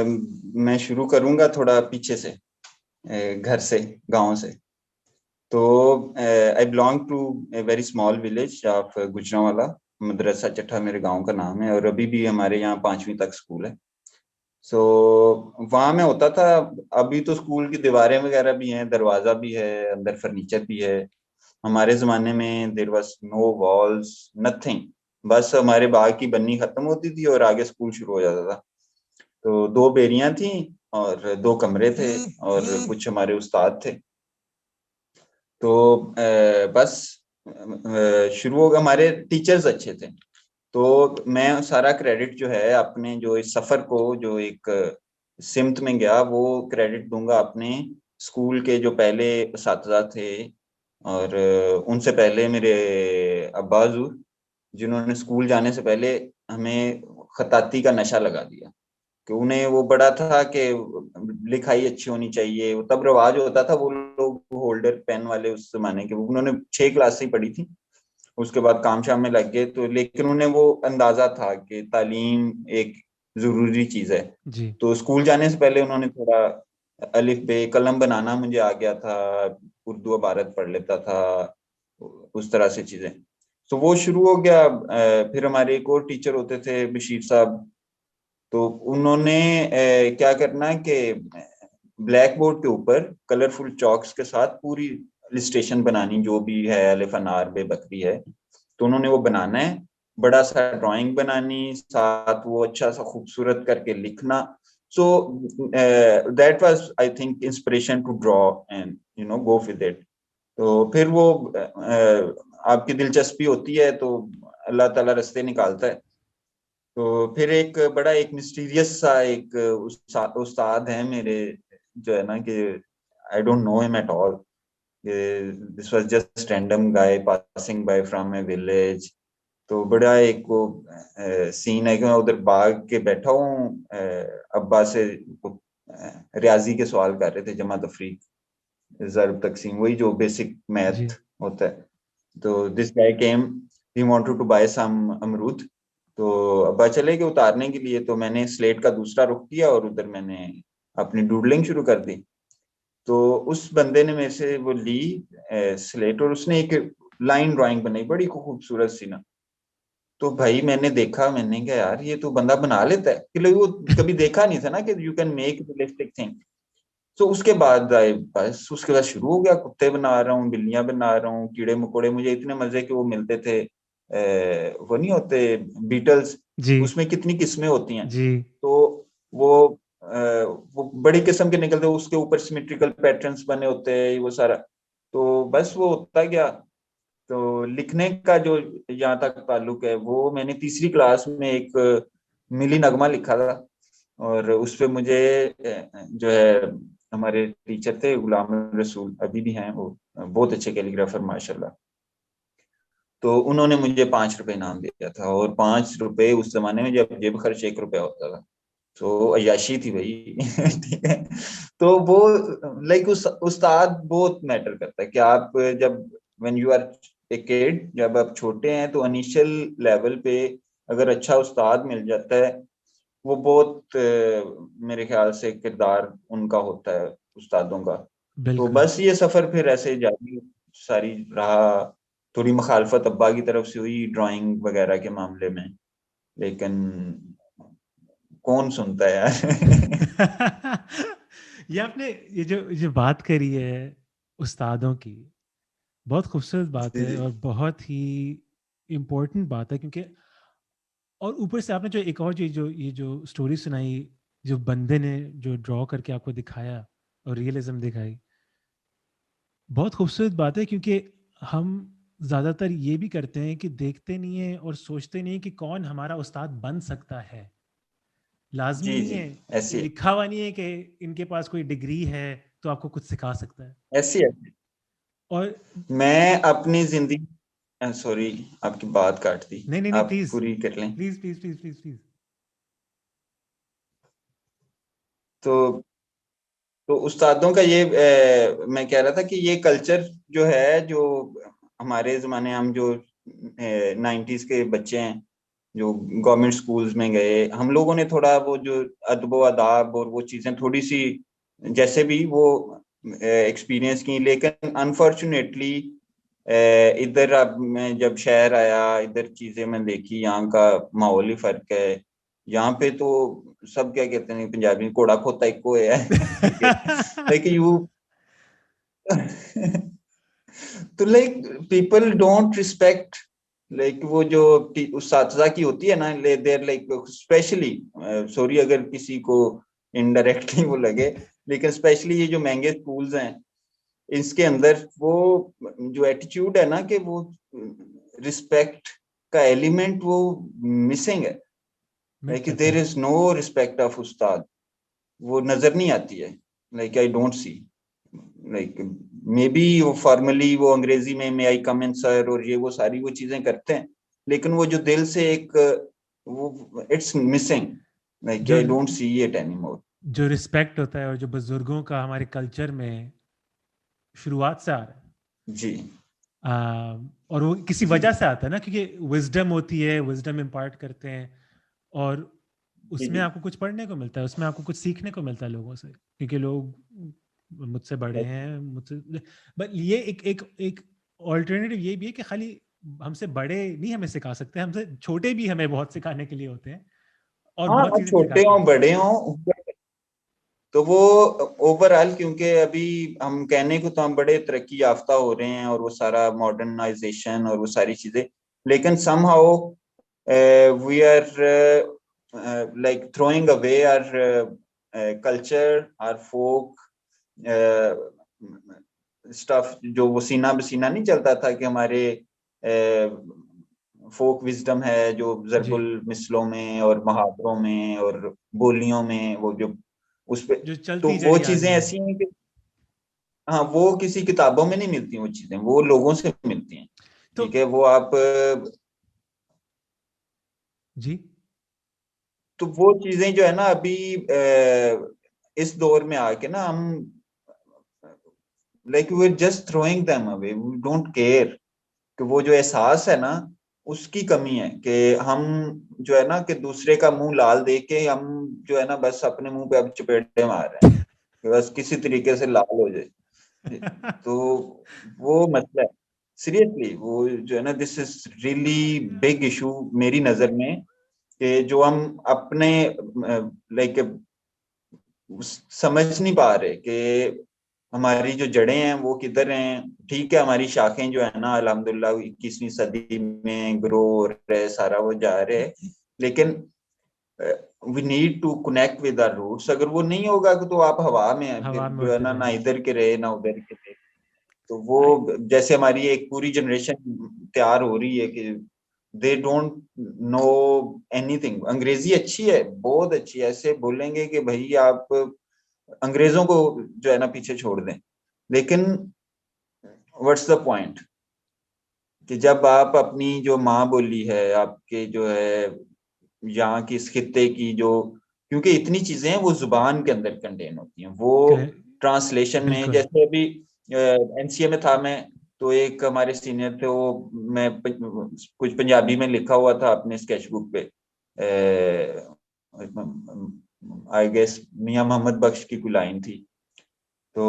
मैं शुरू करूंगा थोड़ा पीछे से, घर से, गांव से। तो I belong to a very small village of Gujranwala. Madrasa Chattha मेरे गांव का नाम है, और अभी भी हमारे यहाँ 5वीं तक स्कूल है। सो वहां में होता था। अभी तो स्कूल की दीवारें वगैरह भी हैं, दरवाजा भी है, अंदर फर्नीचर भी है। हमारे जमाने में there was no walls, nothing. बस हमारे बाग की बन्नी खत्म होती थी और आगे स्कूल शुरू हो जाता था। तो 2 बेरियां थी और 2 कमरे थे, और कुछ हमारे उस्ताद थे। तो बस शुरू हो गया। हमारे टीचर्स अच्छे थे। तो मैं सारा क्रेडिट जो है अपने जो इस सफर को, जो एक सिमत में गया, वो क्रेडिट दूंगा अपने स्कूल के जो पहले असातिज़ा थे। और उनसे पहले मेरे अब्बा हुजूर, जिन्होंने स्कूल जाने से पहले हमें खताती का नशा लगा दिया। कि उन्हें वो बड़ा था कि लिखाई अच्छी होनी चाहिए। वो तब रिवाज होता था, वो लोग होल्डर पेन वाले उस जमाने के। उन्होंने 6 क्लास से ही पढ़ी थी, उसके बाद काम शाम में लग गए। तो लेकिन उन्हें वो अंदाजा था कि तालीम एक जरूरी चीज है। जी। तो स्कूल जाने से पहले उन्होंने थोड़ा अलिफ बे कलम बनाना मुझे आ गया था, उर्दू अबारत पढ़ लेता था, उस तरह से चीजें। तो वो शुरू हो गया। फिर हमारे एक और टीचर होते थे, बशीर साहब। तो उन्होंने क्या करना कि ब्लैक बोर्ड के ऊपर कलरफुल चॉक्स के साथ पूरी लिस्टेशन बनानी, जो भी है, अलिफ अनार बे बकरी है। तो उन्होंने वो बनाना है, बड़ा सा ड्राइंग बनानी, साथ वो अच्छा सा खूबसूरत करके लिखना। So that was I think inspiration to draw and go with it. तो फिर वो आपकी दिलचस्पी होती है तो अल्लाह ताला रास्ते निकालता है। तो फिर एक मिस्टीरियस सा एक उस्ताद है मेरे, जो है ना कि I don't know him at all. This was just random guy passing by from my village. तो बड़ा एक वो सीन है कि मैं उधर बाग के बैठा हूँ, अब्बा से वो, रियाजी के सवाल कर रहे थे, जमा तफरीक, ज़र्ब तकसीम, वही जो बेसिक जी। मैथ होता है। तो this guy came, he wanted to buy some अमरूद। तो अब्बा चले गए उतारने के लिए। तो मैंने स्लेट का दूसरा रुख किया और उधर मैंने अपनी डूडलिंग शुरू कर दी। तो उस बंदे ने मेरे से वो ली स्लेट, और उसने एक लाइन ड्राइंग बनाई, बड़ी खूबसूरत सी ना। तो भाई मैंने देखा, मैंने कहा यार ये तो बंदा बना लेता है, कि वो कभी देखा नहीं था ना कि you can make realistic thing. तो उसके बाद आए, बस उसके बाद शुरू हो गया, कुत्ते बना रहा हूँ, बिल्लियां बना रहा हूँ, कीड़े मकोड़े। मुझे इतने मजे के वो मिलते थे। वो नहीं होते बीटल्स, जी। उसमें कितनी किस्में होती हैं। जी। तो वो वो बड़ी किस्म के निकलते, उसके ऊपर सिमेट्रिकल पैटर्न्स बने होते हैं, वो सारा। तो बस वो होता गया। तो लिखने का जो यहाँ तक ताल्लुक है, वो मैंने तीसरी क्लास में एक मिली नगमा लिखा था। और उस पे मुझे जो है, हमारे टीचर थे गुलाम रसूल, अभी भी हैं वो, बहुत अच्छे कैलीग्राफर माशाल्लाह। तो उन्होंने मुझे 5 रुपए इनाम दिया था। और 5 रुपए उस जमाने में, जब जेब खर्च 1 रुपया होता था, तो अय्याशी थी भाई। ठीक है। तो वो लाइक उस उस्ताद बहुत मैटर करता है कि आप जब when you are a kid, जब आप छोटे हैं, तो इनिशियल लेवल पे अगर अच्छा उस्ताद मिल जाता है, वो बहुत मेरे ख्याल से किरदार उनका होता है उस्तादों का। तो बिल्कुल। बस ये सफर फिर ऐसे जारी सारी रहा। थोड़ी मुखालफत अब्बा की तरफ से हुई ड्राइंग वगैरह के मामले में, लेकिन कौन सुनता है यार। ये आपने ये जो बात करी है उस्तादों की, बहुत खूबसूरत बात जी है जी। और बहुत ही इम्पोर्टेंट बात है, क्योंकि और ऊपर से आपने जो एक और ये जो स्टोरी सुनाई, जो बंदे ने जो ड्रॉ करके आपको दिखाया और रियलिज्म दिखाई, बहुत खूबसूरत बात है। क्योंकि हम ज़्यादातर ये भी करते हैं कि देखते नहीं है और सोचते नहीं कि कौन हमारा उस्ताद बन सकता है। लाजमी जी नहीं जी। है, ऐसी है, लिखा हुआ नहीं है कि इनके पास कोई डिग्री है तो आपको कुछ सिखा सकता है। ऐसी है। और मैं अपनी जिंदगी, सॉरी आपकी बात काट दी, नहीं नहीं नहीं, आप प्लीज पूरी कर लें। Please please please please please. तो उस्तादों का ये मैं कह रहा था कि ये कल्चर जो है, जो हमारे जमाने, हम जो 90s के बच्चे हैं, जो गवर्नमेंट स्कूल्स में गए, हम लोगों ने थोड़ा वो जो अदब अदाब और वो चीजें थोड़ी सी जैसे भी वो एक्सपीरियंस की, लेकिन अनफॉर्चुनेटली इधर अब मैं जब शहर आया, इधर चीजें मैं देखी, यहाँ का माहौल ही फर्क है। यहाँ पे तो सब क्या कहते हैं पंजाबी, घोड़ा खोता इको है ठीक है, लाइक यू तो like people don't respect, like वो जो उस्तादा की होती है ना, देर लाइक स्पेशली, सॉरी अगर किसी को इनडायरेक्टली वो लगे, लेकिन स्पेशली ये जो महंगे स्कूल्स हैं, इसके अंदर वो जो एटीट्यूड है ना कि वो रिस्पेक्ट का एलिमेंट वो मिसिंग है, like there is no respect of उस्ताद, वो नजर नहीं आती है, like I don't see, like maybe वो फॉर्मली वो अंग्रेजी में मे आई कम इन सर और ये वो सारी वो चीजें करते हैं, लेकिन वो जो दिल से एक वो इट्स मिसिंग, लाइक जो आई डोंट सी इट एनीमोर। जो रिस्पेक्ट होता है और जो बुजुर्गों का हमारे कल्चर में शुरुआत से आ रहा है, जी और वो किसी जी वजह से आता है ना, क्योंकि विजडम होती है, विजडम इम्पार्ट करते हैं, और जी उसमें जी आपको कुछ पढ़ने को मिलता है, उसमें आपको कुछ सीखने को मिलता है लोगों से, क्योंकि लोग मुझसे बड़े हैं, मुझसे। बट ये एक एक एक ऑल्टरनेटिव ये भी है कि खाली हमसे बड़े नहीं हमें सिखा सकते, हमसे छोटे भी हमें बहुत सिखाने के लिए होते हैं, और हाँ, बहुत चीजें छोटे सिखाते हों हैं। बड़े हों, तो वो ओवरऑल, क्योंकि अभी हम कहने को तो हम बड़े तरक्की याफ्ता हो रहे हैं और वो सारा मॉडर्नाइजेशन और वो सारी चीजें, लेकिन somehow we are like throwing away our culture, our folk stuff, जो वो सीना बसीना नहीं चलता था कि हमारे फोक विजडम है जो जी, जरबुल मिसलों में और मुहावरों में और बोलियों में, वो जो उस पे, जो तो चलती वो चली आ चीजें रही हैं। ऐसी हैं कि हाँ, वो किसी किताबों में नहीं मिलती, वो चीजें वो लोगों से मिलती हैं, तो ठीक है, वो आप जी, तो वो चीजें जो है ना अभी इस दौर में आके ना हम like we are just throwing them away, we don't care, कि वो जो एहसास है ना उसकी कमी है, कि हम जो है ना कि दूसरे का मुंह लाल देख के हम जो है ना बस अपने मुंह पे अब चपेटे मार रहे हैं कि बस किसी तरीके से लाल हो जाए, तो वो मसला है सीरियसली, वो जो है ना this is really big issue मेरी नजर में, कि जो हम अपने लाइक समझ नहीं पा रहे कि हमारी जो जड़ें हैं वो किधर हैं। ठीक है, हमारी शाखें जो है ना अल्हम्दुलिल्लाह 21वीं सदी में ग्रो हो रहे हैं, सारा वो जा रहे हैं, लेकिन we need to connect with our roots. अगर वो नहीं होगा तो आप हवा में हैं, फिर हवा में जो है उड़ते ना ना रहेंगे। इधर के रहे ना उधर के रहे, तो वो आई जैसे हमारी एक पूरी जनरेशन तैयार हो रही है कि दे डोंट नो एनीथिंग। अंग्रेजी अच्छी है, बहुत अच्छी है, ऐसे बोलेंगे कि भाई आप अंग्रेजों को जो है ना पीछे छोड़ दें, लेकिन व्हाट्स द पॉइंट, कि जब आप अपनी जो माँ बोली है आपके जो है यहाँ की इस खित्ते की जो, क्योंकि इतनी चीजें हैं वो जुबान के अंदर कंटेन होती हैं, वो ट्रांसलेशन में, बिल्कुल। जैसे अभी एनसीए में था मैं, तो एक हमारे सीनियर थे वो, मैं कुछ पंजाबी में लिखा हुआ था अपने स्केच बुक पे, आई गेस मियां मोहम्मद बख्श की कोई लाइन थी, तो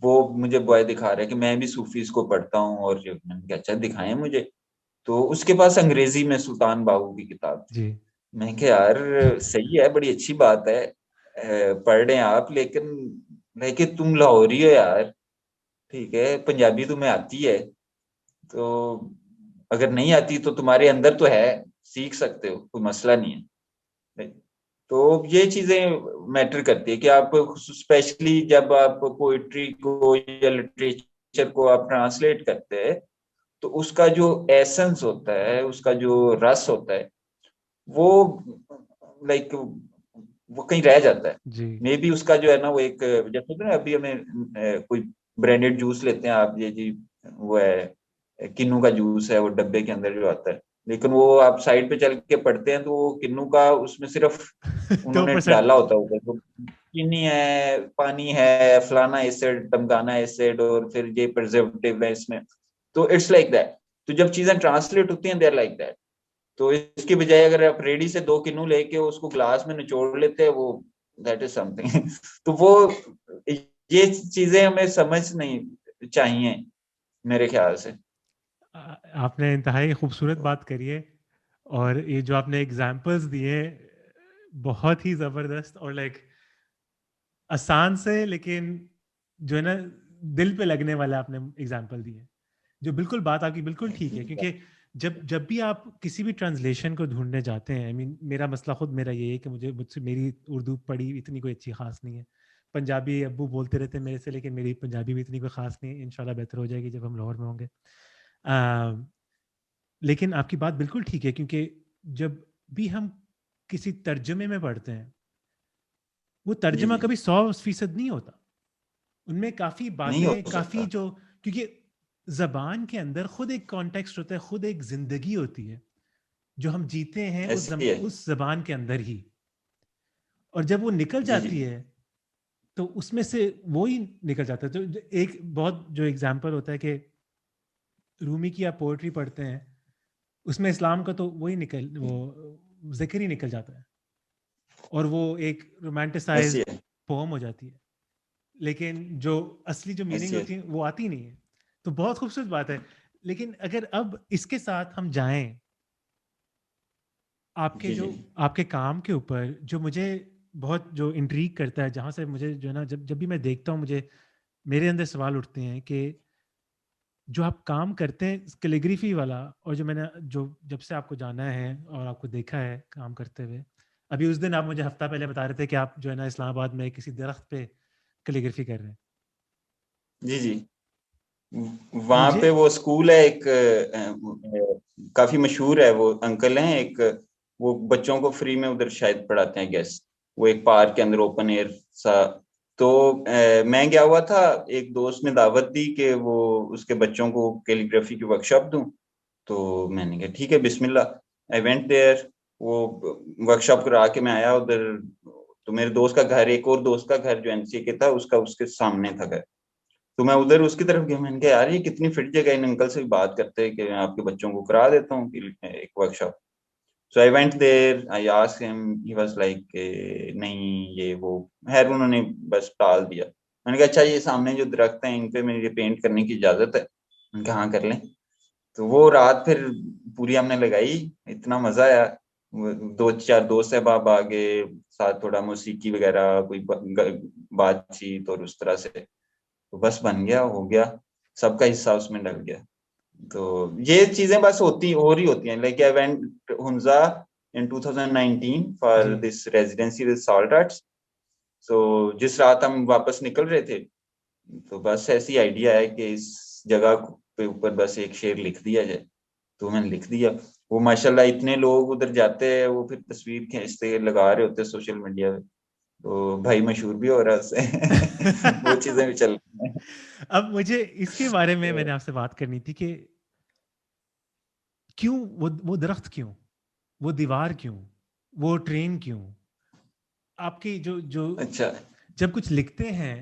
वो मुझे बॉय दिखा रहा है कि मैं भी सूफीज को पढ़ता हूँ, और मैंने कहा अच्छा दिखाएं मुझे, तो उसके पास अंग्रेजी में सुल्तान बाहू की किताब थी। जी। मैं कहा यार सही है, बड़ी अच्छी बात है, पढ़ रहे हैं आप, लेकिन लेकिन तुम लाहौरी हो यार, ठीक है, पंजाबी तुम्हें आती है, तो अगर नहीं आती तो तुम्हारे अंदर तो है, सीख सकते हो, कोई मसला नहीं है। तो ये चीजें मैटर करती है कि आप स्पेशली जब आप पोइट्री को या लिटरेचर को आप ट्रांसलेट करते हैं, तो उसका जो एसेंस होता है, उसका जो रस होता है, वो लाइक वो कहीं रह जाता है। जी। मे बी उसका जो है ना वो एक, जैसे होता है ना अभी हमें कोई ब्रांडेड जूस लेते हैं आप, ये जी वो है किन्नू का जूस है, वो डब्बे के अंदर जो आता है, लेकिन वो आप साइड पे चल के पढ़ते हैं तो वो किन्नू का उसमें सिर्फ दो उन्होंने परसेंट डाला होता है, तो चीनी है, पानी है, फलाना एसिड, टमगाना एसिड, और फिर ये प्रिजर्वेटिव है इसमें, तो इट्स लाइक दैट। तो जब चीजें ट्रांसलेट होती हैं दे आर लाइक दैट, तो इसकी बजाय अगर आप रेडी से 2 किन्नू लेके उसको ग्लास में निचोड़ लेते हैं, वो दैट इज समथिंग। तो वो ये चीजें हमें समझ नहीं चाहिए मेरे ख्याल से। आपने इंतहाई खूबसूरत बात करी है, और ये जो आपने एग्जाम्पल्स दिए बहुत ही जबरदस्त और लाइक आसान से, लेकिन जो है ना दिल पे लगने वाला आपने एग्जाम्पल दिए, जो बिल्कुल बात आपकी बिल्कुल ठीक है। क्योंकि जब जब भी आप किसी भी ट्रांसलेशन को ढूंढने जाते हैं, आई मीन मेरा मसला खुद मेरा ये है कि मुझसे मेरी उर्दू पढ़ी इतनी कोई अच्छी खास नहीं है। पंजाबी अब्बू बोलते रहते हैं मेरे से, लेकिन मेरी पंजाबी भी इतनी कोई खास नहीं है। इंशाल्लाह बेहतर हो जाएगी जब हम लाहौर में होंगे। लेकिन आपकी बात बिल्कुल ठीक है, क्योंकि जब भी हम किसी तर्जमे में पढ़ते हैं, वो जी तर्जमा जी, कभी 100% नहीं होता। उनमें काफ़ी नहीं हो बातें, काफ़ी सकता। जो, क्योंकि ज़बान के अंदर खुद एक कॉन्टेक्स्ट होता है, खुद एक ज़िंदगी होती है जो हम जीते हैं ऐसे ही है। उस ज़बान के अंदर ही। और जब वो निकल जी जी जाती है तो उसमें से वो ही निकल जाता है। तो एक बहुत जो एग्जाम्पल होता है कि रूमी की आप पोएट्री पढ़ते हैं, उसमें इस्लाम का तो वही वो जिक्र ही निकल जाता है, और वो एक ऐसे रोमांटिसाइज्ड ही है। पोम हो जाती है। लेकिन जो असली जो मीनिंग ऐसे ही होती है। है वो आती नहीं है। तो बहुत खूबसूरत बात है। लेकिन अगर अब इसके साथ हम जाएं आपके जी जो जी आपके काम के ऊपर, जो मुझे बहुत जो इंट्रीग करता है, जहाँ से मुझे जो है ना, जब जब भी मैं देखता हूँ, मुझे मेरे अंदर सवाल उठते हैं कि जो आप काम करते हैं कैलीग्राफी वाला, और जो मैंने जो जब से आपको जाना है और आपको देखा है काम करते हुए, अभी उस दिन आप मुझे हफ्ता पहले बता रहे थे कि आप जो है ना इस्लामाबाद में किसी दरख्त पे कैलीग्राफी कर रहे हैं। जी जी। वहां मुझे पे वो स्कूल है एक, काफी मशहूर है। वो अंकल हैं एक, वो बच्चों को फ्री में उधर शायद पढ़ाते हैं गैस। वो एक पार्क के अंदर ओपन एयर सा। तो मैं गया हुआ था, एक दोस्त ने दावत दी कि वो उसके बच्चों को कैलीग्राफी की वर्कशॉप दूं। तो मैंने कहा ठीक है, बिस्मिल्लाह। I went there. वो वर्कशॉप करा के मैं आया उधर। तो मेरे दोस्त का घर, एक और दोस्त का घर जो एनसीए के था, उसका उसके सामने था घर। तो मैं उधर उसकी तरफ गया। मैंने कहा यार ये कितनी फिट जगह है, इन अंकल से भी बात करते हैं कि मैं आपके बच्चों को करा देता हूँ कि एक workshop. So I went there, I asked him, he was like नहीं ये वो। खैर उन्होंने बस टाल दिया। मैंने कहा अच्छा ये सामने जो दरख्त हैं इन पे मेरे पेंट करने की इजाजत है? मैंने कहा हाँ कर लें। तो वो रात फिर पूरी हमने लगाई। इतना मजा आया। दो चार दोस्त सहबाब आ गए साथ, थोड़ा मौसीकी वगैरह, कोई बातचीत और उस तरह से। तो बस बन गया, हो गया। सबका हिस्सा उसमें डल गया। तो ये चीजें बस हो रही होती हैं। Like I went Hunza in 2019 for जी, this residency with salt arts. So जिस रात हम वापस निकल रहे थे, तो बस ऐसी आइडिया है कि इस जगह पे ऊपर बस एक शेर लिख दिया जाए। तो मैंने लिख दिया। वो माशाल्लाह इतने लोग उधर जाते हैं, वो फिर तस्वीर खींचते लगा रहे होते सोशल मीडिया पे। तो भाई मशहूर भी हो रहा है उससे। वो चीजें भी चल रही हैं। अब मुझे इसके बारे में तो मैंने आपसे बात करनी थी कि क्यों वो दरख्त क्यों, वो दीवार क्यों, वो ट्रेन क्यों, आपकी जो जो अच्छा। जब कुछ लिखते हैं,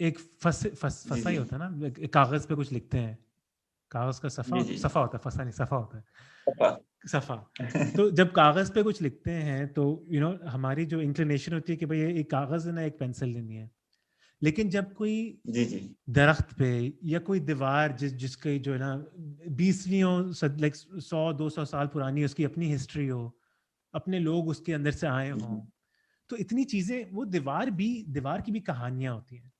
एक जी फसा ही जी होता है ना, एक कागज पे कुछ लिखते हैं, कागज का जी जी। सफा होता है, फसा नहीं, सफा होता है, पापा। सफा। तो जब कागज पे कुछ लिखते हैं तो हमारी जो इंक्लिनेशन होती है कि भाई ये एक कागज है ना, एक पेंसिल लेनी है। लेकिन जब कोई जी जी दरख्त पे या कोई दीवार जिसकी जो है ना 20वीं लाइक 100-200 साल पुरानी उसकी अपनी हिस्ट्री हो, अपने लोग उसके अंदर से आए जी हों, जी। तो इतनी चीजें, वो दीवार की भी कहानियां होती हैं।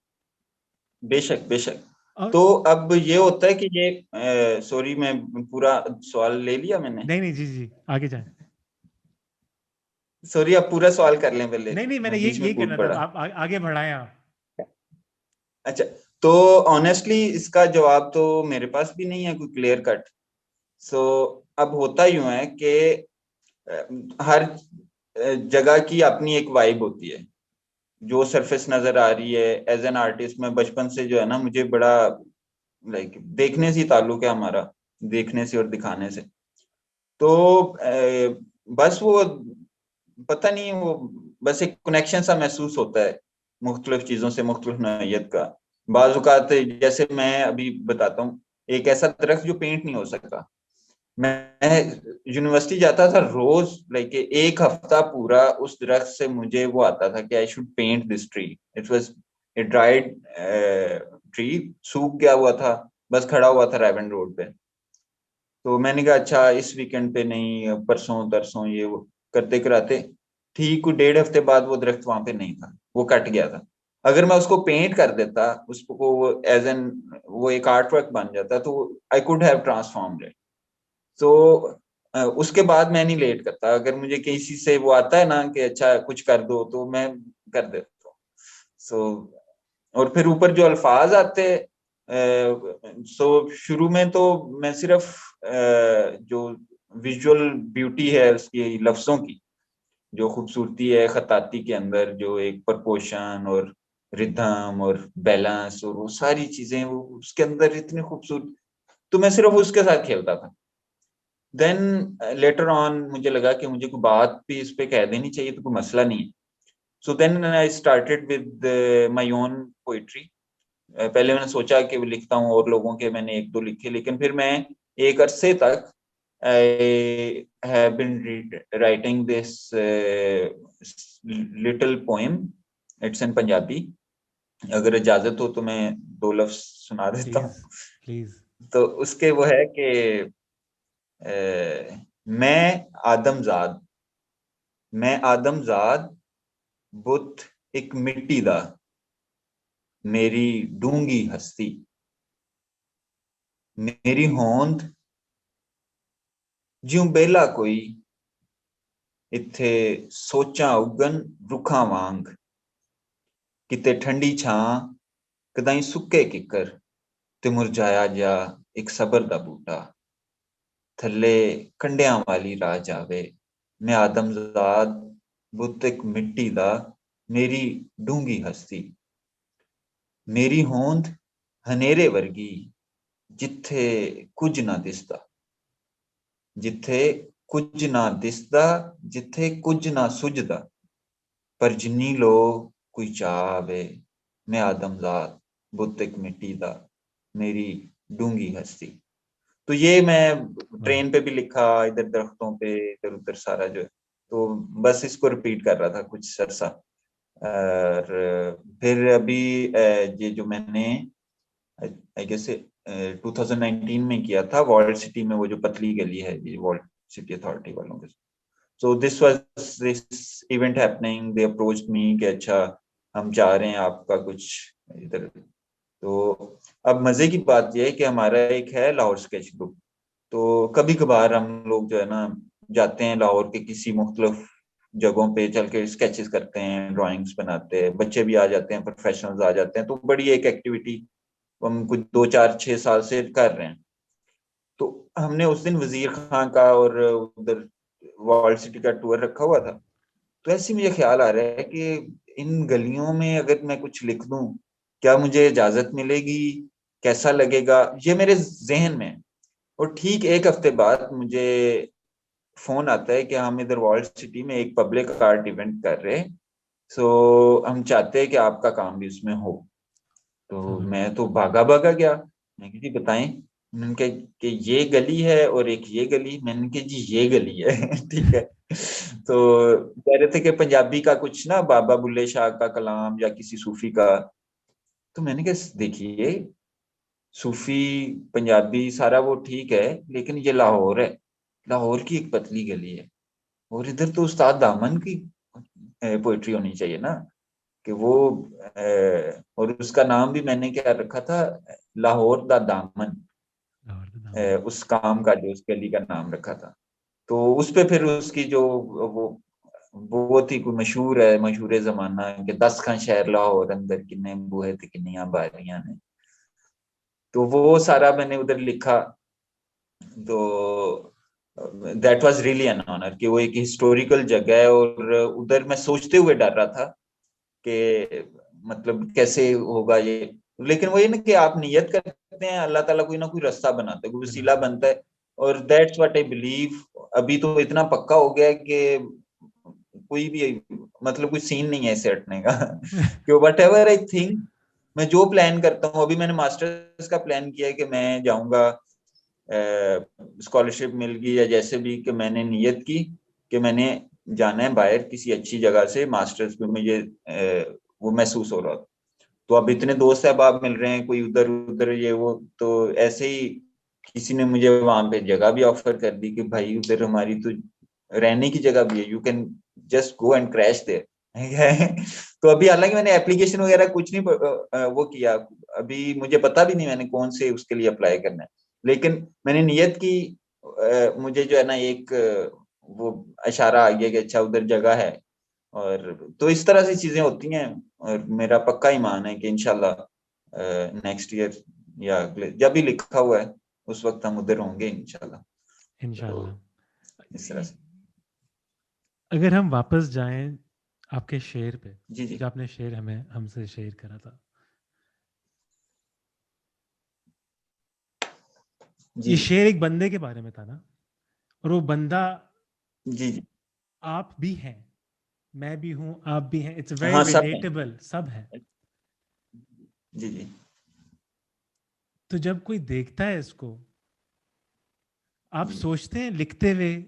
बेशक बेशक। और तो अब ये होता है कि ये, सॉरी मैं पूरा सवाल ले लिया मैंने। नहीं नहीं, जी जी, आगे जाएं। सॉरी, आप पूरा सवाल कर लें पहले। नहीं नहीं, मैंने मैं बीच में यही कूद करना था, पड़ा। आप आगे बढ़ाएं आप। अच्छा। तो ऑनेस्टली इसका जवाब तो मेरे पास भी नहीं है कोई क्लियर कट। सो अब होता यूं है कि हर जगह की अपनी एक वाइब होती है जो सरफेस नजर आ रही है। एज एन आर्टिस्ट मैं बचपन से जो है ना, मुझे बड़ा लाइक देखने से ही ताल्लुक है हमारा, देखने से और दिखाने से। तो बस वो पता नहीं, वो बस एक कनेक्शन सा महसूस होता है मुख्तलिफ चीजों से, मुख्तलिफ नौइयत का। बाज़ औक़ात जैसे मैं अभी बताता हूँ, एक ऐसा दरख्त जो पेंट नहीं हो सकता, मैं यूनिवर्सिटी जाता था रोज, लाइक एक हफ्ता पूरा उस दरख्त से मुझे वो आता था कि I should paint this tree. It was a dried tree, सूख गया हुआ था, बस खड़ा हुआ था रेवन रोड पे। तो मैंने कहा अच्छा इस वीकेंड पे नहीं, परसों तरसों ये वो करते कराते ठीक 1.5 हफ्ते बाद वो दरख्त वहां पे नहीं था, वो कट गया था। अगर मैं उसको पेंट कर देता, उसको एज एन वो एक आर्ट वर्क बन जाता, तो I could have transformed it. तो उसके बाद मैं नहीं लेट करता, अगर मुझे किसी से वो आता है ना कि अच्छा कुछ कर दो, तो मैं कर देता हूँ। सो और फिर ऊपर जो अल्फाज आते, सो शुरू में तो मैं सिर्फ जो विजुअल ब्यूटी है उसकी लफ्जों की, जो खूबसूरती है खताती के अंदर, जो एक प्रपोर्शन और रिदम और बैलेंस और वो सारी चीजें वो उसके अंदर इतनी खूबसूरत, तो मैं सिर्फ उसके साथ खेलता था। देन लेटर ऑन मुझे लगा कि मुझे कोई बात भी इस पे कह देनी चाहिए, तो कोई मसला नहीं है। So then I started with my own poetry. पहले मैंने सोचा कि वो लिखता हूँ और लोगों के, मैंने एक दो लिखे, लेकिन फिर मैं एक अरसे तक I have been writing this little poem. It's in Punjabi, अगर इजाजत हो तो मैं 2 लफ्ज सुना देता प्लीज हूँ। प्लीज। तो उसके वो है कि मैं आदमजाद, मैं आदमजाद बुत एक मिट्टी दा, मेरी डूंगी हस्ती, मेरी होंद ज्यों बेला कोई, इत्थे सोचा उगन रुखा वांग, किते ठंडी छां कदाई सुके किकर, ते मुरझाया जा एक सबर दा बूटा, थल्ले कंडियां वाली राह जावे, मैं आदमजाद बुत एक मिट्टी दा, मेरी डूंगी हस्ती, मेरी होंद हनेरे वर्गी, जिथे कुछ ना दिसदा, जिथे कुछ ना दिसदा, जिथे कुछ ना सुझदा, पर जिन्नी लो कोई चावे, मैं आदमजाद बुत एक मिट्टी दा, मेरी डूंगी हस्ती। तो ये मैं वाह। ट्रेन पे भी लिखा, इधर दरख्तों पे, इधर उधर सारा जो है, तो बस इसको रिपीट कर रहा था कुछ अरसा। और फिर अभी ये जो मैंने आई गेस 2019 में किया था वर्ल्ड सिटी में, वो जो पतली गली है ये वर्ल्ड सिटी अथॉरिटी वालों के, so this was this event happening, they approached मी कि अच्छा हम चाह रहे हैं आपका कुछ इधर। तो अब मजे की बात यह है कि हमारा एक है लाहौर स्केच ग्रुप, तो कभी कभार हम लोग जो है ना जाते हैं लाहौर के किसी मुख्तलिफ जगहों पे, चल के स्केचेस करते हैं, ड्राइंग्स बनाते हैं, बच्चे भी आ जाते हैं, प्रोफेशनल्स आ जाते हैं, तो बड़ी एक एक्टिविटी हम कुछ 2 4 6 साल से कर रहे हैं। तो हमने उस दिन वजीर खां का और उधर वर्ल्ड सिटी का टूर रखा हुआ था। तो ऐसे मुझे ख्याल आ रहा है कि इन गलियों में अगर मैं कुछ लिख दूं, क्या मुझे इजाजत मिलेगी, कैसा लगेगा, ये मेरे जहन में है। और ठीक एक हफ्ते बाद मुझे फोन आता है कि हम इधर वर्ल्ड सिटी में एक पब्लिक आर्ट इवेंट कर रहे हैं, सो हम चाहते हैं कि आपका काम भी उसमें हो। तो जरूर। मैं तो भागा भागा गया, मैं कहा जी बताएं। उन्होंने कहा कि ये गली है और एक ये गली, मैंने कहा जी ये गली है ठीक है। तो कह रहे थे कि पंजाबी का कुछ ना, बाबा बुल्ले शाह का कलाम या किसी सूफी का। तो मैंने कहा देखिए सूफी पंजाबी सारा वो ठीक है, लेकिन ये लाहौर है, लाहौर की एक पतली गली है, और इधर तो उस्ताद दामन की पोइट्री होनी चाहिए ना, कि वो और उसका नाम भी मैंने क्या रखा था, लाहौर दा दामन, लाहौर का दामन। उस काम का जो उस गली का नाम रखा था। तो उस पे फिर उसकी जो वो थी, कोई मशहूर है, मशहूर जमाना कि 10 खां शहर लाहौर अंदर किन्ने बूहे ते किन्नियां बारियां ने, तो वो सारा मैंने उधर लिखा। तो that was really an honour कि वो एक हिस्टोरिकल जगह है, और उधर मैं सोचते हुए डर रहा था कि मतलब कैसे होगा ये, लेकिन वही ना कि आप नियत करते हैं, अल्लाह ताला कोई ना कोई रास्ता बनाता है, कोई वसीला बनाता है। बनता है। और दैट्स व्हाट आई बिलीव। अभी तो इतना पक्का हो गया है कि कोई भी मतलब कोई सीन नहीं है इसे हटने का कि वट एवर आई थिंक, मैं जो प्लान करता हूँ, अभी मैंने मास्टर्स का प्लान किया है कि मैं जाऊंगा स्कॉलरशिप मिल गई या जैसे भी, कि मैंने नियत की कि मैंने जाना है बाहर किसी अच्छी जगह से मास्टर्स पे, मुझे वो महसूस हो रहा था। तो अब इतने दोस्त अहबाब मिल रहे हैं, कोई उधर उधर ये वो, तो ऐसे ही किसी ने मुझे वहां पे जगह भी ऑफर कर दी कि भाई उधर हमारी तो रहने की जगह भी है, you can just go and crash there. तो अभी हालांकि मैंने एप्लीकेशन वगैरह कुछ नहीं वो किया, अभी मुझे पता भी नहीं मैंने कौन से उसके लिए अप्लाई करना है, लेकिन मैंने नियत की, मुझे जो है ना एक वो इशारा आ गया कि अच्छा उधर जगह है। और तो इस तरह से चीजें होती हैं, और मेरा पक्का ईमान है कि इंशाल्लाह नेक्स्ट ईयर या जब भी लिखा हुआ है उस वक्त हम उधर होंगे इंशाल्लाह। तो इस तरह इंशाल्लाह। से। अगर हम वापस जाएं आपके शेर पे, जी जी जो आपने शेर हमें हमसे शेयर करा था, जी ये जी शेर एक बंदे के बारे में था ना, और वो बंदा जी जी। आप भी हैं, मैं भी हूं, आप भी हैं, इट्स वेरी हाँ सब है। रिलेटेबल, सब है। जी जी तो जब कोई देखता है इसको, आप जी सोचते हैं लिखते हुए,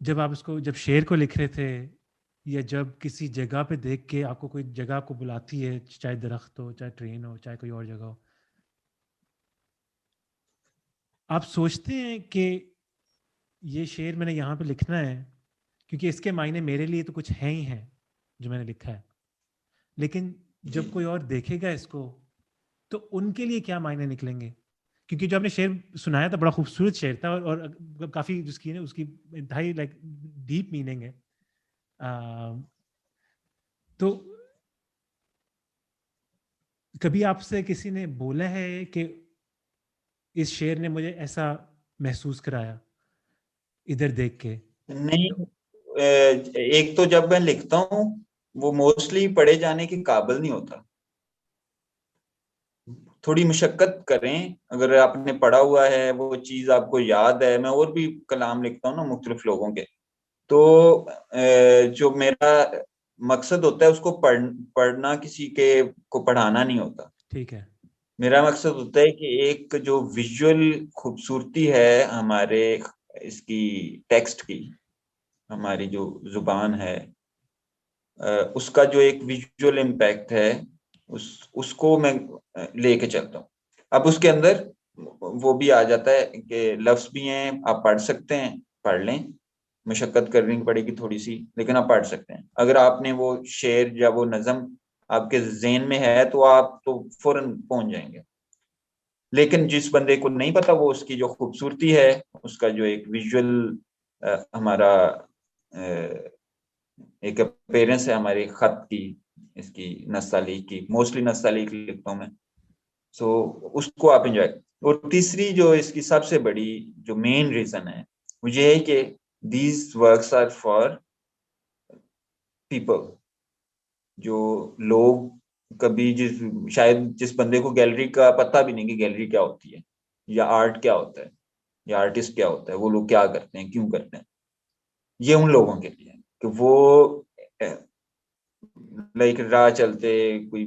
जब आप इसको, जब शेर को लिख रहे थे, या जब किसी जगह पे देख के आपको कोई जगह आपको बुलाती है, चाहे दरख्त हो, चाहे ट्रेन हो, चाहे कोई और जगह हो, आप सोचते हैं कि ये शेर मैंने यहाँ पे लिखना है क्योंकि इसके मायने मेरे लिए तो कुछ है ही हैं जो मैंने लिखा है, लेकिन जी जब कोई और देखेगा इसको तो उनके लिए क्या मायने निकलेंगे? क्योंकि जो आपने शेर सुनाया था बड़ा खूबसूरत शेर था, और काफी जिसकी ना उसकी इंतहाई लाइक डीप मीनिंग है। तो कभी आपसे किसी ने बोला है कि इस शेर ने मुझे ऐसा महसूस कराया इधर देख के? नहीं, एक तो जब मैं लिखता हूँ वो मोस्टली पढ़े जाने के काबिल नहीं होता, थोड़ी मुशक्कत करें, अगर आपने पढ़ा हुआ है वो चीज आपको याद है। मैं और भी कलाम लिखता हूँ ना मुख्तलिफ लोगों के, तो जो मेरा मकसद होता है उसको पढ़ना किसी के को पढ़ाना नहीं होता। ठीक है। मेरा मकसद होता है कि एक जो विजुअल खूबसूरती है हमारे इसकी टेक्स्ट की, हमारी जो जुबान है, उसका जो एक विजुअल इम्पैक्ट है, उसको मैं लेके चलता हूँ। अब उसके अंदर वो भी आ जाता है कि लफ्ज भी हैं, आप पढ़ सकते हैं, पढ़ लें, मशक्कत करनी पड़ेगी थोड़ी सी, लेकिन आप पढ़ सकते हैं। अगर आपने वो शेर या वो नज़म आपके ज़हन में है तो आप तो फौरन पहुंच जाएंगे। लेकिन जिस बंदे को नहीं पता, वो उसकी जो खूबसूरती है, उसका जो एक विजुअल हमारा एक अपेयरेंस है हमारे खत की, इसकी नस्तालीक की, मोस्टली नस्तालीक लिखता हूँ मैं, सो उसको आप एंजॉय। और तीसरी जो इसकी सबसे बड़ी जो मेन रीजन है वो ये है कि these works are for people, जो लोग कभी शायद जिस बंदे को गैलरी का पता भी नहीं कि गैलरी क्या होती है, या आर्ट क्या होता है, या आर्टिस्ट क्या होता है, वो लोग क्या करते हैं, क्यों करते हैं, ये उन लोगों के लिए है कि वो लाइक राह चलते कोई,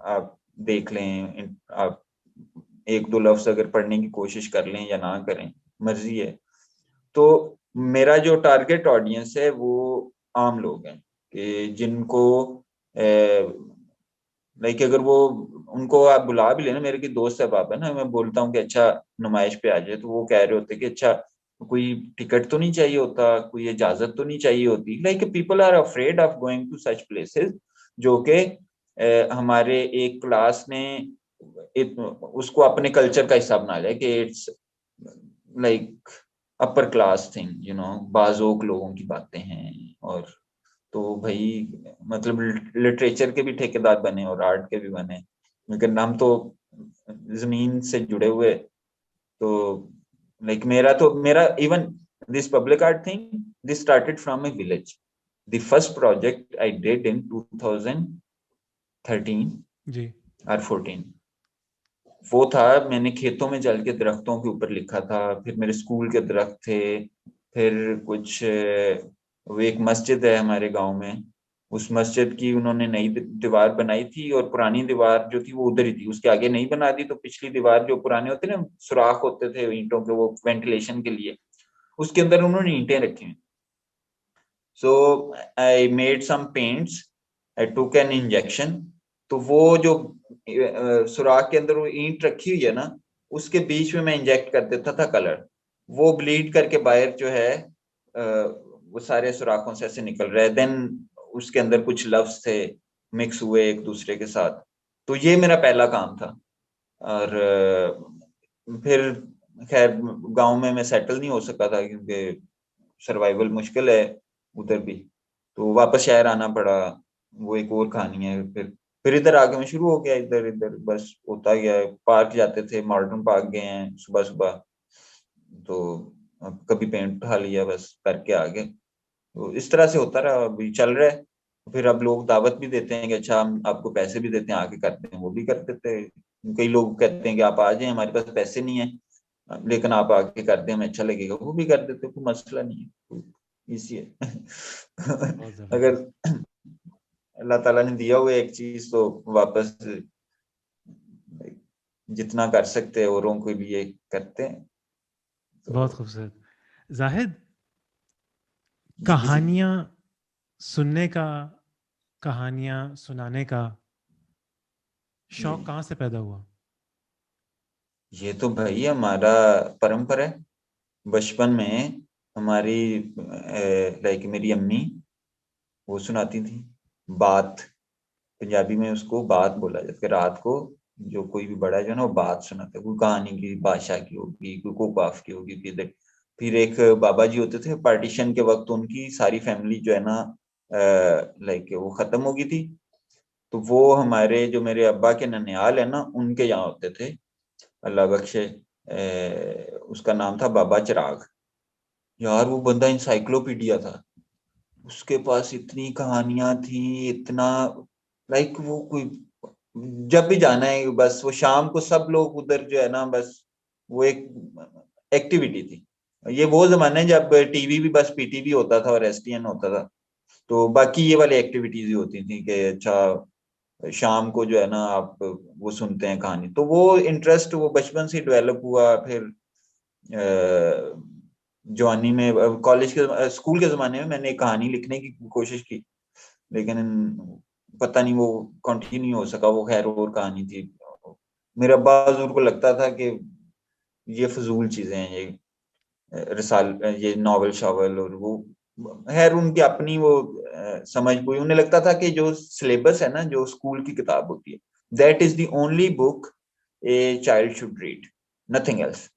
आप देख लें, आप एक दो लफ्ज अगर पढ़ने की कोशिश कर लें या ना करें, मर्जी है। तो मेरा जो टारगेट ऑडियंस है वो आम लोग हैं, कि जिनको लाइक अगर वो, उनको आप बुला भी लेना, मेरे की दोस्त है बाबा ना, मैं बोलता हूँ कि अच्छा नुमाइश पे आ जाए, तो वो कह रहे होते कि अच्छा कोई टिकट तो नहीं चाहिए होता, कोई इजाजत तो नहीं चाहिए होती, like people are afraid of going to such places, जो कि हमारे एक क्लास ने उसको अपने कल्चर का हिस्सा बना लिया कि it's like upper class thing, बाजोक लोगों की बातें हैं। और तो भाई मतलब लिटरेचर के भी ठेकेदार बने और आर्ट के भी बने, लेकिन हम तो जमीन से जुड़े हुए। तो लाइक मेरा even this public art thing, this started from A village. The first project I did in 2013 जी। और 14, वो था मैंने खेतों में चल के दरख्तों के ऊपर लिखा था, फिर मेरे स्कूल के दरख्त थे, फिर कुछ वो एक मस्जिद है हमारे गांव में, उस मस्जिद की उन्होंने नई दीवार बनाई थी और पुरानी दीवार जो थी वो उधर ही थी, उसके आगे नहीं बना दी। तो पिछली दीवार जो पुराने होते ना सुराख होते थे ईंटों के, वो वेंटिलेशन के लिए, उसके अंदर उन्होंने ईंटें रखी हुई। So I made some paints, I took an injection. तो वो जो सुराख के अंदर वो ईंट रखी हुई है ना, उसके बीच में मैं इंजेक्ट कर देता था कलर। वो ब्लीड करके बाहर जो है वो सारे सुराखों से ऐसे निकल रहा है। देन उसके अंदर कुछ लफ्ज थे मिक्स हुए एक दूसरे के साथ। तो ये मेरा पहला काम था। और फिर खैर गांव में मैं सेटल नहीं हो सका था क्योंकि सर्वाइवल मुश्किल है उधर भी, तो वापस शहर आना पड़ा। वो एक और कहानी है। फिर इधर आके मैं शुरू हो गया, इधर इधर बस होता गया। पार्क जाते थे, मॉडर्न पार्क गए हैं सुबह सुबह, तो अब कभी पेंट उठा लिया, बस करके आ गए। तो इस तरह से होता रहा, अभी चल रहा है। फिर अब लोग दावत भी देते हैं कि अच्छा हम आपको पैसे भी देते हैं आके करते हैं, वो भी कर देते हैं। कई लोग कहते हैं कि आप आ जाएं, हमारे पास पैसे नहीं है लेकिन आप आके कर दें, हमें अच्छा लगेगा, वो भी कर देते, कोई मसला नहीं है, इजी है। बहुत अगर जबरदस्त। अल्लाह ताला ने दिया हुआ एक चीज तो वापस जितना कर सकते हैं औरों के लिए करते हैं। तो बहुत खूबसूरत। जाहिद, जी जी कहानियां सुनने का, कहानियां सुनाने का जी, शौक कहाँ से पैदा हुआ? ये तो भाई हमारा परंपरा है। बचपन में हमारी लाइक मेरी अम्मी वो सुनाती थी बात। पंजाबी में उसको बात बोला जाता है। रात को जो कोई भी बड़ा जो है ना वो बात सुनाता है, कोई कहानी की, बादशाह की होगी, कोई कोकाफ की होगी। फिर एक बाबा जी होते थे, पार्टीशन के वक्त उनकी सारी फैमिली जो है ना लाइक वो खत्म हो गई थी। तो वो हमारे जो मेरे अब्बा के ननियाल है ना उनके यहाँ होते थे, अल्लाह बख्शे। उसका नाम था बाबा चिराग। यार वो बंदा इंसाइक्लोपीडिया था, उसके पास इतनी कहानियां थी, इतना लाइक वो कोई जब भी जाना है बस वो शाम को सब लोग उधर जो है ना बस वो एक एक्टिविटी थी। ये वो जमाने जब टीवी भी बस पीटीवी होता था और एसटीएन होता था, तो बाकी ये वाली एक्टिविटीज ही होती थी कि अच्छा शाम को जो है ना आप वो सुनते हैं कहानी। तो वो इंटरेस्ट वो बचपन से डेवलप हुआ। फिर जवानी में कॉलेज के स्कूल के जमाने में मैंने एक कहानी लिखने की कोशिश की, लेकिन पता नहीं वो कंटिन्यू हो सका, वो खैर और कहानी थी। मेरे अब्बा हजूर को लगता था कि ये फजूल चीजें हैं, ये रिसाल ये नॉवल शावल और वो, खैर उनकी अपनी वो समझ हुई। उन्हें लगता था कि जो सिलेबस है ना, जो स्कूल की किताब होती है, that is the only book a child should read, nothing else.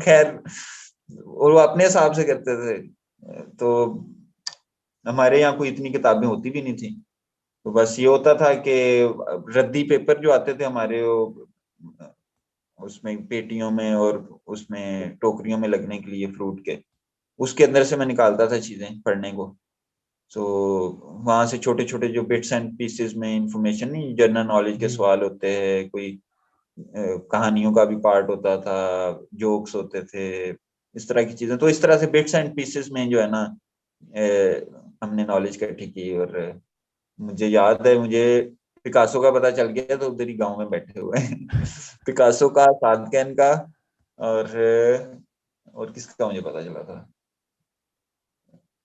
खैर और वो अपने हिसाब से करते थे। तो हमारे यहाँ कोई इतनी किताबें होती भी नहीं थी, तो बस ये होता था कि रद्दी पेपर जो आते थे हमारे वो उसमें पेटियों में और उसमें टोकरियों में लगने के लिए फ्रूट के, उसके अंदर से मैं निकालता था चीजें पढ़ने को। सो वहां से छोटे छोटे जो बिट्स एंड पीसेस में इंफॉर्मेशन, नहीं जनरल नॉलेज के जी। सवाल होते हैं, कोई कहानियों का भी पार्ट होता था, जोक्स होते थे, इस तरह की चीजें। तो इस तरह से बिट्स एंड पीसेस में जो है ना हमने नॉलेज इकट्ठी की। और मुझे याद है, मुझे पिकासो का पता चल गया तो उधर ही गांव में बैठे हुए हैं। पिकासो का, सादकैन का, और किसका मुझे पता चला था,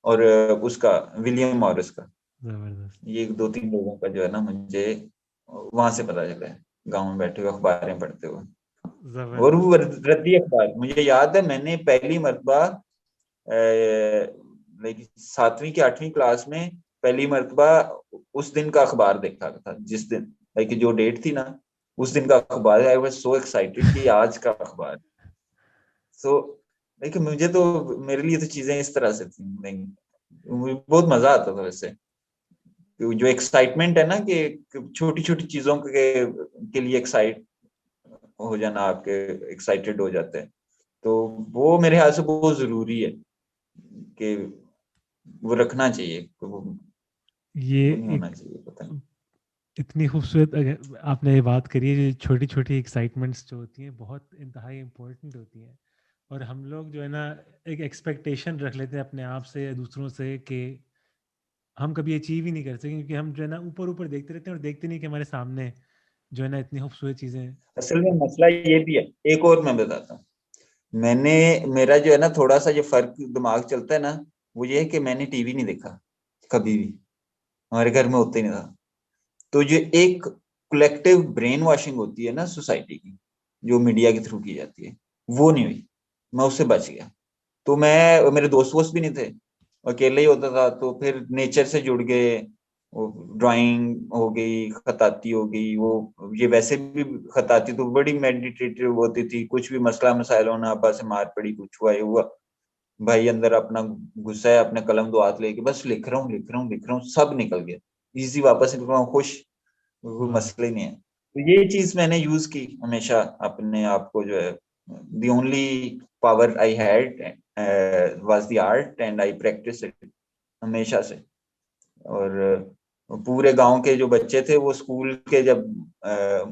और उसका विलियम मॉरिस का। जबरदस्त। ये दो तीन लोगों का जो है ना मुझे वहां से पता चला है, गांव में बैठे हुए अखबारें पढ़ते हुए। और वो जबरदस्त। रद्दी अखबार, मुझे याद है मैंने पहली मर्तबा लाइक 7वीं की 8वीं क्लास में पहली मर्तबा उस दिन का अखबार देखा था, जिस दिन लाइक जो डेट थी ना उस दिन का अखबार। आई वाज सो एक्साइटेड कि आज का अखबार। सो लाइक मुझे तो, मेरे लिए तो चीजें इस तरह से थी, नहीं मुझे बहुत मजा आता था वैसे। जो एक्साइटमेंट है ना कि छोटी छोटी चीजों के लिए एक्साइट हो जाना, आपके एक्साइटेड हो जाते हैं, तो वो मेरे ख्याल से बहुत जरूरी है कि वो रखना चाहिए, तो वो ये नहीं होना एक चाहिए, पता नहीं। इतनी खूबसूरत आपने ये बात करी है, जो छोटी छोटी एक्साइटमेंट्स जो होती हैं बहुत इंतहाई इम्पोर्टेंट होती हैं। और हम लोग जो है ना एक एक्सपेक्टेशन रख लेते हैं अपने आप से या दूसरों से कि हम कभी अचीव ही नहीं कर सके, क्योंकि हम जो है ना ऊपर ऊपर देखते रहते हैं और देखते नहीं कि हमारे सामने जो है ना इतनी खूबसूरत चीजें। असल में मसला ये भी है, एक और मैं बताता हूँ। मैंने मेरा जो है ना थोड़ा सा जो फर्क दिमाग चलता है ना, वो ये है कि मैंने टीवी नहीं देखा कभी भी, हमारे घर में होते ही नहीं था। तो जो एक कलेक्टिव ब्रेन वॉशिंग होती है ना सोसाइटी की, जो मीडिया के थ्रू की जाती है, वो नहीं हुई, मैं उससे बच गया। तो मैं, मेरे दोस्त वोस्त भी नहीं थे, अकेले ही होता था। तो फिर नेचर से जुड़ गए, वो ड्राइंग हो गई, खताती हो गई, वो ये वैसे भी खताती तो बड़ी मेडिटेटिव होती थी, कुछ भी मसला मसाइल होना, आपस से मार पड़ी, कुछ हुआ ये हुआ, भाई अंदर अपना गुस्सा है, अपने कलम दो हाथ लेके बस लिख रहा हूँ लिख रहा हूँ लिख रहा हूँ, सब निकल गया, इजी, वापस लिख रहा हूँ, खुश, कोई वाह। मसला ही नहीं है। तो ये चीज मैंने यूज की हमेशा अपने आप को जो है, the only power I had was the art and I practice it हमेशा से। और पूरे गांव के जो बच्चे थे वो स्कूल के जब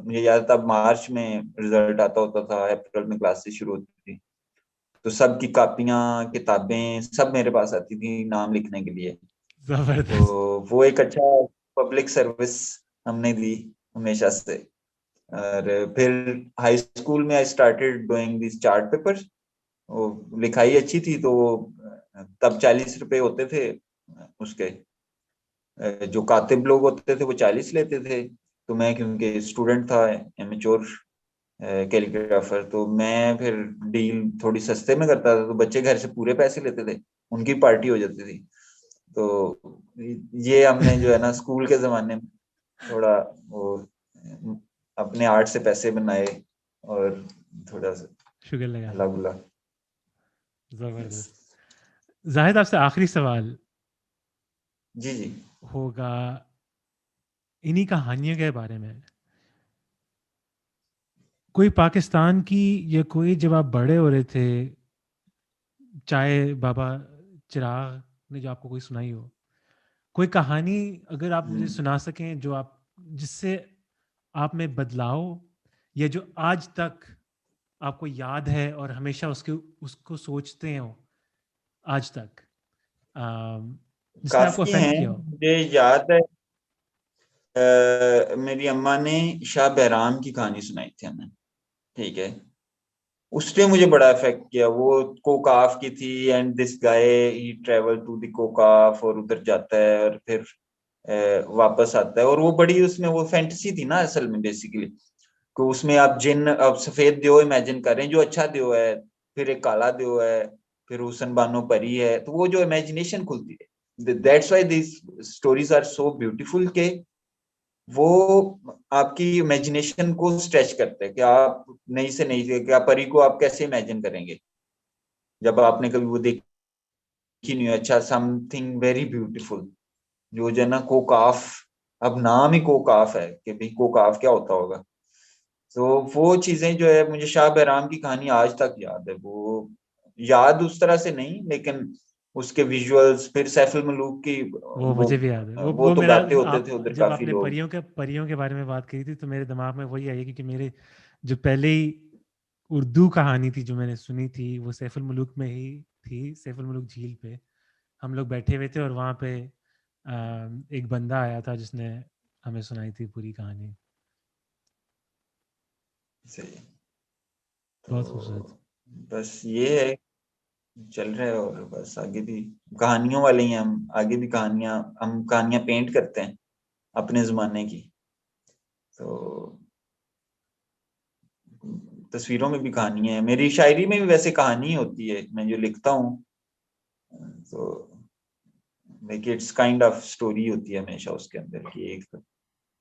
मुझे याद था मार्च में रिजल्ट आता होता था, अप्रैल में क्लासेस शुरू होती थी, तो सबकी कापियां किताबें सब मेरे पास आती थी नाम लिखने के लिए। जबरदस्त। तो वो एक अच्छा पब्लिक सर्विस हमने दी हमेशा से। और फिर हाई स्कूल में I started doing this chart papers. वो लिखाई अच्छी थी तो तब 40 रुपए होते थे उसके, जो कातिब लोग होते थे वो 40 लेते थे। तो मैं क्योंकि स्टूडेंट था, एमेच्योर कैलीग्राफर, तो मैं फिर डील थोड़ी सस्ते में करता था, तो बच्चे घर से पूरे पैसे लेते थे, उनकी पार्टी हो जाती थी। तो ये हमने जो है ना स्कूल के जमाने में थोड़ा वो अपने आर्ट से पैसे बनाए, और थोड़ा सा शुगर लगा हला दी। बुला। जबरदस्त। जाहिद, आपसे आखिरी सवाल जी जी। होगा इन्हीं कहानियों के बारे में। कोई पाकिस्तान की, या कोई, जब आप बड़े हो रहे थे, चाहे बाबा चिराग ने जो आपको कोई सुनाई हो, कोई कहानी अगर आप मुझे सुना सकें जो आप, जिससे आप में बदलाव, या जो आज तक आपको याद है और हमेशा उसके उसको सोचते हो आज तक, जिसने आपको काफी अफेक्ट हैं, किया हो। मुझे याद है मेरी अम्मा ने शाह बैराम की कहानी सुनाई थी हमें, ठीक है, उसने मुझे बड़ा इफेक्ट किया। वो कोकाफ की थी, and this guy he travel to the कोकाफ, और उधर जाता है और फिर वापस आता है, और वो बड़ी, उसमें वो फैंटेसी थी ना असल में बेसिकली। तो उसमें आप जिन, अब सफेद देव इमेजिन कर रहे हैं जो अच्छा देव है, फिर एक काला देव है, फिर हुसन बानो परी है, तो वो जो इमेजिनेशन खुलती है, that's why this stories are so beautiful के वो आपकी इमेजिनेशन को स्ट्रेच करते हैं कि आप नई से नई, क्या परी को आप कैसे इमेजिन करेंगे जब आपने कभी वो देखी नहीं है। अच्छा, समथिंग वेरी ब्यूटीफुल, जो जो है ना कोकाफ, अब नाम ही कोकाफ है कि भाई कोकाफ क्या होता होगा। तो वो चीजें जो है, मुझे शाह बैराम की कहानी आज तक याद है। वो याद उस तरह से नहीं, लेकिन उसके विजुअल्स, फिर सैफुल मलूक की वो वो मुझे भी याद है। वो वो तो मेरा, गाते होते थे आप उधर जब काफी आपने लोग। परियों के बारे में बात करी थी, तो मेरे दिमाग में वही आई, क्योंकि मेरे जो पहले ही उर्दू कहानी थी जो मैंने सुनी थी, वो सैफुल मुलूक में ही थी। सैफुल मुलूक झील पे हम लोग बैठे हुए थे, और वहाँ पे एक बंदा आया था जिसने हमें सुनाई थी पूरी कहानी। सही। बहुत खूबसूरत। तो बस ये है, चल रहा है, और बस आगे भी कहानियों वाले ही हैं हम, आगे भी कहानियां, हम कहानियां पेंट करते हैं अपने जमाने की। तो तस्वीरों में भी कहानियां हैं, मेरी शायरी में भी वैसे कहानी ही होती है, मैं जो लिखता हूँ। तो like it's kind of story होती है हमेशा उसके अंदर की, एक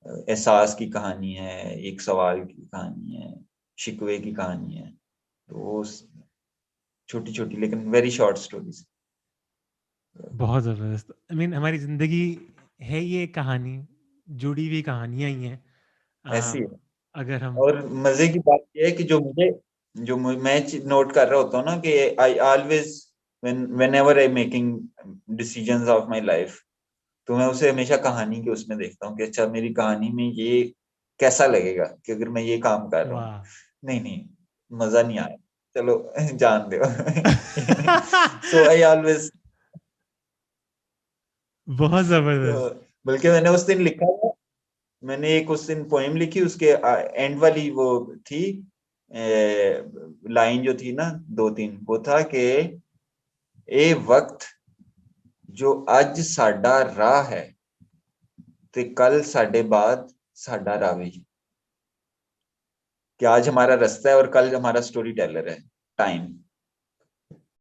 एहसास की कहानी है, एक सवाल की कहानी है, शिकवे की कहानी है। तो वो छोटी छोटी लेकिन वेरी शॉर्ट स्टोरीज। बहुत ज़बरदस्त। आई मीन हमारी ज़िंदगी है ये कहानी, जुड़ी हुई कहानियाँ ही हैं। ऐसी है। अगर हम, और मजे की बात यह है कि मैं नोट कर रहा होता हूँ ना कि I always, when ever I making decisions of my life, तो मैं उसे हमेशा कहानी के उसमें देखता हूँ कि अच्छा मेरी कहानी में ये कैसा लगेगा कि अगर मैं ये काम कर रहा हूँ। वाह। नहीं नहीं, मजा नहीं आया, चलो जान दो। सो आई ऑलवेज बहुत जबरदस्त। तो बल्कि मैंने उस दिन लिखा था, मैंने एक उस दिन पोएम लिखी, उसके एंड वाली वो थी लाइन जो थी ना, दो तीन, वो था कि ए वक्त जो अज साडा राह है ते कल साडे बाद साडा रावी। कि आज हमारा रास्ता है और कल हमारा स्टोरी टेलर है टाइम।